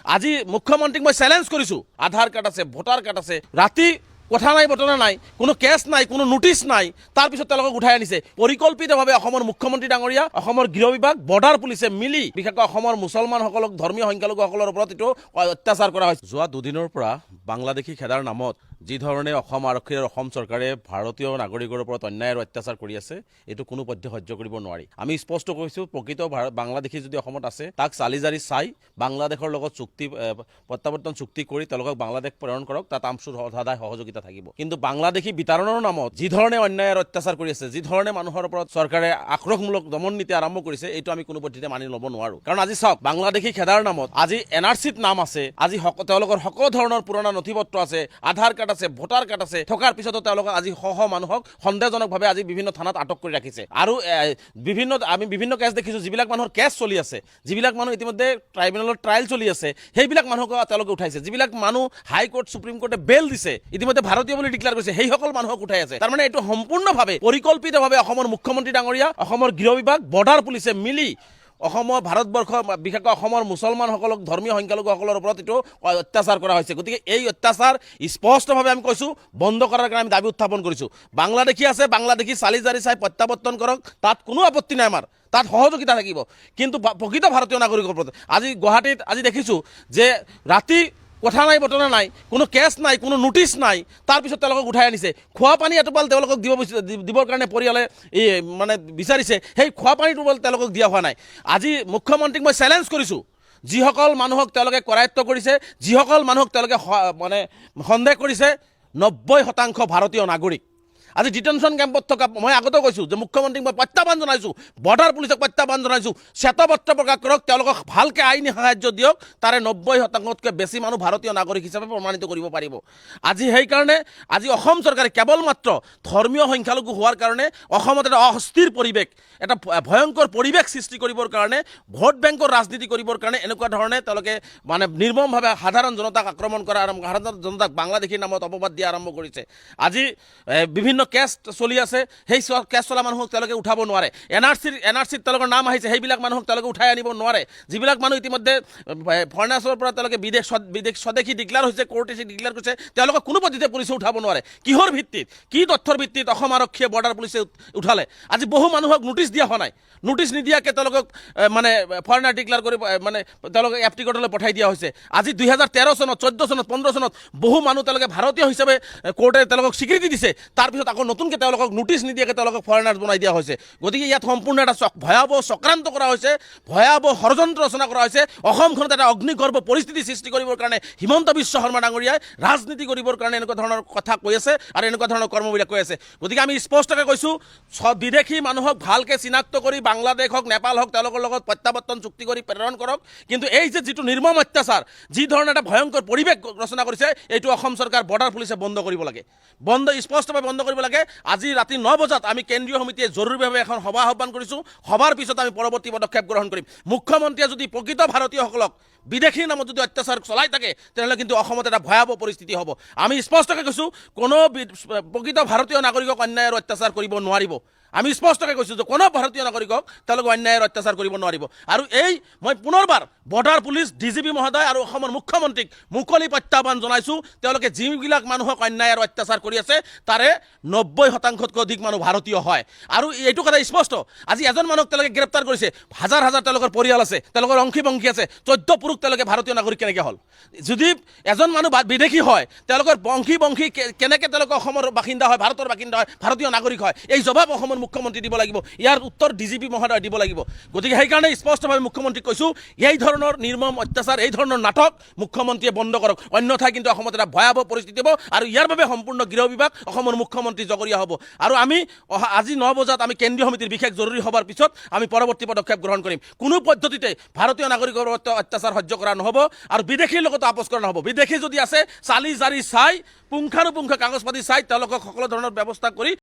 আজি মুখ্যমন্ত্ৰীক মই চেলেঞ্জ কৰিছোঁ। আধাৰ কাৰ্ড আছে, ভোটাৰ কাৰ্ড আছে, ৰাতি কথা নাই বতৰা নাই, কোনো কেছ নাই, কোনো নোটিছ নাই, তাৰপিছত তেওঁলোকক উঠাই আনিছে। পৰিকল্পিতভাৱে অসমৰ মুখ্যমন্ত্ৰী ডাঙৰীয়া, অসমৰ গৃহ বিভাগ, বৰ্ডাৰ পুলিচে মিলি বিশেষকৈ অসমৰ মুছলমানসকলক, ধৰ্মীয় সংখ্যালঘুসকলৰ ওপৰত এইটো অত্যাচাৰ কৰা হৈছে। যোৱা দুদিনৰ পৰা বাংলাদেশী খেদাৰ নামত যি ধৰণে অসম আৰক্ষী আৰু অসম চৰকাৰে ভাৰতীয় নাগৰিকৰ ওপৰত অন্যায় আৰু অত্যাচাৰ কৰি আছে, এইটো কোনো পধ্যে সহ্য কৰিব নোৱাৰি। আমি স্পষ্ট কৈছোঁ, প্ৰকৃত বাংলাদেশী যদি অসমত আছে তাক চালি জাৰি চাই বাংলাদেশৰ লগত প্ৰত্যাৱৰ্তন চুক্তি কৰি তেওঁলোকক বাংলাদেশ প্ৰেৰণ কৰক, তাত আমচুৰ সদায় সহযোগিতা থাকিব। কিন্তু বাংলাদেশী বিতৰণৰ নামত যি ধৰণে অন্যায় আৰু অত্যাচাৰ কৰি আছে, যি ধৰণে মানুহৰ ওপৰত চৰকাৰে আক্ৰোশমূলক দমন নীতি আৰম্ভ কৰিছে, এইটো আমি কোনো পদ্ধতিতে মানি ল'ব নোৱাৰোঁ। কাৰণ আজি চাওক, বাংলাদেশী খেদাৰ নামত আজি NRCত নাম আছে, আজি তেওঁলোকৰ সকলো ধৰণৰ পুৰণা নথি পত্ৰ আছে, আধাৰ কাৰ্ড আছে, ভোটাৰ কাৰ্ড আছে, থকাৰ পিছতো তেওঁলোকক আজি মানুহক সন্দেহজনকভাৱে আজি বিভিন্ন থানাত আটক কৰি ৰাখিছে। আৰু আমি বিভিন্ন কেছ দেখিছোঁ, যিবিলাক মানুহৰ কেছ চলি আছে, যিবিলাক মানুহ ইতিমধ্যে ট্ৰাইব্যুনেলৰ ট্ৰায়েল চলি আছে, সেইবিলাক মানুহক তেওঁলোকে উঠাইছে। যিবিলাক মানুহ হাইকোৰ্ট, সুপ্ৰিম কোৰ্টে বেল দিছে, ইতিমধ্যে ভাৰতীয় বুলি ডিক্লেয়াৰ কৰিছে, সেইসকল মানুহক উঠাই আছে। তাৰমানে এইটো সম্পূৰ্ণভাৱে পৰিকল্পিতভাৱে অসমৰ মুখ্যমন্ত্ৰী ডাঙৰীয়া, অসমৰ গৃহ বিভাগ, বৰ্ডাৰ পুলিচে মিলি অসমৰ, ভাৰতবৰ্ষ, বিশেষকৈ অসমৰ মুছলমানসকলক, ধৰ্মীয় সংখ্যালঘুসকলৰ ওপৰত এইটো অত্যাচাৰ কৰা হৈছে। গতিকে এই অত্যাচাৰ স্পষ্টভাৱে আমি কৈছোঁ, বন্ধ কৰাৰ কাৰণে আমি দাবী উত্থাপন কৰিছোঁ। বাংলাদেশী আছে, বাংলাদেশী চালি জাৰি চাই প্ৰত্যাৱৰ্তন কৰক, তাত কোনো আপত্তি নাই আমাৰ, তাত সহযোগিতা থাকিব। কিন্তু প্ৰকৃত ভাৰতীয় নাগৰিকৰ ওপৰত আজি গুৱাহাটীত আজি দেখিছোঁ যে ৰাতি কথা নাই বতৰা নাই, কোনো কেছ নাই, কোনো নোটিছ নাই, তাৰপিছত তেওঁলোকক উঠাই আনিছে। খোৱা পানী এটোপাল তেওঁলোকক দিবৰ কাৰণে পৰিয়ালে মানে বিচাৰিছে, সেই খোৱা পানী টোপাল তেওঁলোকক দিয়া হোৱা নাই। আজি মুখ্যমন্ত্ৰীক মই চেলেঞ্জ কৰিছোঁ, যিসকল মানুহক তেওঁলোকে কৰায়ত্ব কৰিছে, যিসকল মানুহক তেওঁলোকে মানে সন্দেহ কৰিছে, 90% ভাৰতীয় নাগৰিক। আজি ডিটেনশ্যন কেম্পত থকা, মই আগতেও কৈছোঁ যে মুখ্যমন্ত্ৰীক মই প্ৰত্যাহ্বান জনাইছোঁ, বৰ্ডাৰ পুলিচক প্ৰত্যাহ্বান জনাইছোঁ, শ্বেতপত্ৰ প্ৰকাশ কৰক, তেওঁলোকক ভালকৈ আইনী সাহায্য দিয়ক, তাৰে 90%তকৈ বেছি মানুহ ভাৰতীয় নাগৰিক হিচাপে প্ৰমাণিত কৰিব পাৰিব। আজি সেইকাৰণে আজি অসম চৰকাৰে কেৱল মাত্ৰ ধৰ্মীয় সংখ্যালঘু হোৱাৰ কাৰণে অসমত এটা অস্থিৰ পৰিৱেশ, এটা ভয়ংকৰ পৰিৱেশ সৃষ্টি কৰিবৰ কাৰণে, ভোট বেংকৰ ৰাজনীতি কৰিবৰ কাৰণে এনেকুৱা ধৰণে তেওঁলোকে মানে নিৰ্মমভাৱে সাধাৰণ জনতাক আক্ৰমণ কৰা, সাধাৰণ জনতাক বাংলাদেশীৰ নামত অপবাদ দিয়া আৰম্ভ কৰিছে। আজি বিভিন্ন কেছ চলি আছে, সেই কেছ চলা মানুহক তেওঁলোকে উঠাব নোৱাৰে। NRCত তেওঁলোকৰ নাম আহিছে, সেইবিলাক মানুহক তেওঁলোকে উঠাই আনিব নোৱাৰে। যিবিলাক মানুহ ইতিমধ্যে ফৰেনাৰ্ছৰ পৰা তেওঁলোকে স্বদেশী ডিক্লেয়াৰ হৈছে, কোৰ্টে ডিক্লেয়াৰ কৰিছে, তেওঁলোকক কোনো পদ্ধতিতে পুলিচে উঠাব নোৱাৰে। কিহৰ ভিত্তিত, কি তথ্যৰ ভিত্তিত অসম আৰক্ষীয়ে, বৰ্ডাৰ পুলিচে উঠালে? আজি বহু মানুহক নোটিছ দিয়া হোৱা নাই, নোটিছ নিদিয়াকৈ তেওঁলোকক মানে ফৰেনাৰ ডিক্লেয়াৰ কৰি মানে তেওঁলোকক এপটিকটলৈ পঠাই দিয়া হৈছে। আজি 2013 চনত, 14 চনত, 15 চনত বহু মানুহ তেওঁলোকে ভাৰতীয় হিচাপে কোৰ্টে তেওঁলোকক স্বীকৃতি দিছে, তাৰপিছত আকৌ নতুনকৈ তেওঁলোকক নোটিছ নিদিয়াকৈ তেওঁলোকক ফৰেনাৰ্ছ বনাই দিয়া হৈছে। গতিকে ইয়াত সম্পূৰ্ণ এটা ভয়াৱহ চক্ৰান্ত কৰা হৈছে, ভয়াৱহ ষড়যন্ত্ৰ ৰচনা কৰা হৈছে। অসমখনত এটা অগ্নিগৰ্ভ পৰিস্থিতি সৃষ্টি কৰিবৰ কাৰণে হিমন্ত বিশ্ব শৰ্মা ডাঙৰীয়াই ৰাজনীতি কৰিবৰ কাৰণে এনেকুৱা ধৰণৰ কথা কৈ আছে আৰু এনেকুৱা ধৰণৰ কৰ্মবিলাক কৈ আছে। গতিকে আমি স্পষ্টকৈ কৈছোঁ, বিদেশী মানুহক ভালকৈ চিনাক্ত কৰি বাংলাদেশ হওক, নেপাল হওক, তেওঁলোকৰ লগত প্ৰত্যাৱৰ্তন চুক্তি কৰি প্ৰেৰণ কৰক। কিন্তু এই যে যিটো নিৰ্মম অত্যাচাৰ, যি ধৰণে এটা ভয়ংকৰ পৰিৱেশ ৰচনা কৰিছে, এইটো অসম চৰকাৰ, বৰ্ডাৰ পুলিচে বন্ধ কৰিব লাগে, স্পষ্টভাৱে বন্ধ কৰিব লাগে। আজি ৰাতি 9 বজাত আমি কেন্দ্ৰীয় সমিতিয়ে জৰুৰীভাৱে এখন সভা আহ্বান কৰিছোঁ। সভাৰ পিছত আমি পৰৱৰ্তী পদক্ষেপ গ্ৰহণ কৰিম। মুখ্যমন্ত্ৰীয়ে যদি প্ৰকৃত ভাৰতীয়সকলক বিদেশীৰ নামত যদি অত্যাচাৰ চলাই থাকে, তেনেহ'লে কিন্তু অসমত এটা ভয়াৱহ পৰিস্থিতি হ'ব। আমি স্পষ্টকৈ কৈছোঁ, কোনো প্ৰকৃত ভাৰতীয় নাগৰিকক অন্যায় আৰু অত্যাচাৰ কৰিব নোৱাৰিব। আমি স্পষ্টকৈ কৈছোঁ যে কোনো ভাৰতীয় নাগৰিকক তেওঁলোকে অন্যায় আৰু অত্যাচাৰ কৰিব নোৱাৰিব। আৰু মই পুনৰবাৰ বৰ্ডাৰ পুলিচ, DGP মহোদয় আৰু অসমৰ মুখ্যমন্ত্ৰীক মুকলি প্ৰত্যাহ্বান জনাইছোঁ, তেওঁলোকে যিবিলাক মানুহক অন্যায় আৰু অত্যাচাৰ কৰি আছে, তাৰে 90%তকৈ অধিক মানুহ ভাৰতীয় হয়। আৰু এইটো কথা স্পষ্ট, আজি এজন মানুহক তেওঁলোকে গ্ৰেপ্তাৰ কৰিছে, হাজাৰ হাজাৰ তেওঁলোকৰ পৰিয়াল আছে, তেওঁলোকৰ অংশী বংশী আছে, 14 পুৰুষ তেওঁলোকে ভাৰতীয় নাগৰিক কেনেকৈ হ'ল? যদি এজন মানুহ বিদেশী হয়, তেওঁলোকৰ বংশী কেনেকৈ তেওঁলোকে অসমৰ বাসিন্দা হয়, ভাৰতৰ বাসিন্দা হয়, ভাৰতীয় নাগৰিক হয়? এই জবাব অসমৰ মুখ্যমন্ত্ৰী দিব লাগিব, ইয়াৰ উত্তৰ DGP মহোদয় দিব লাগিব। গতিকে সেইকাৰণে স্পষ্টভাৱে মুখ্যমন্ত্ৰীক কৈছোঁ, এই ধৰণৰ নিৰ্মম অত্যাচাৰ, এই ধৰণৰ নাটক মুখ্যমন্ত্ৰীয়ে বন্ধ কৰক, অন্যথা কিন্তু অসমত এটা ভয়াৱহ পৰিস্থিতি হ'ব। আৰু ইয়াৰ বাবে সম্পূৰ্ণ গৃহ বিভাগ, অসমৰ মুখ্যমন্ত্ৰী জগৰীয়া হ'ব। আৰু আমি আজি 9 বজাত আমি কেন্দ্ৰীয় সমিতিৰ বিশেষ জৰুৰী সভাৰ পিছত আমি পৰৱৰ্তী পদক্ষেপ গ্ৰহণ কৰিম। কোনো পদ্ধতিতে ভাৰতীয় নাগৰিকৰ অত্যাচাৰ সহ্য কৰা নহ'ব আৰু বিদেশীৰ লগত আপোচ কৰা নহ'ব। বিদেশী যদি আছে, চালি জাৰি চাই, পুংখানুপুংখ কাগজ পাতি চাই তেওঁলোকক সকলো ধৰণৰ ব্যৱস্থা কৰি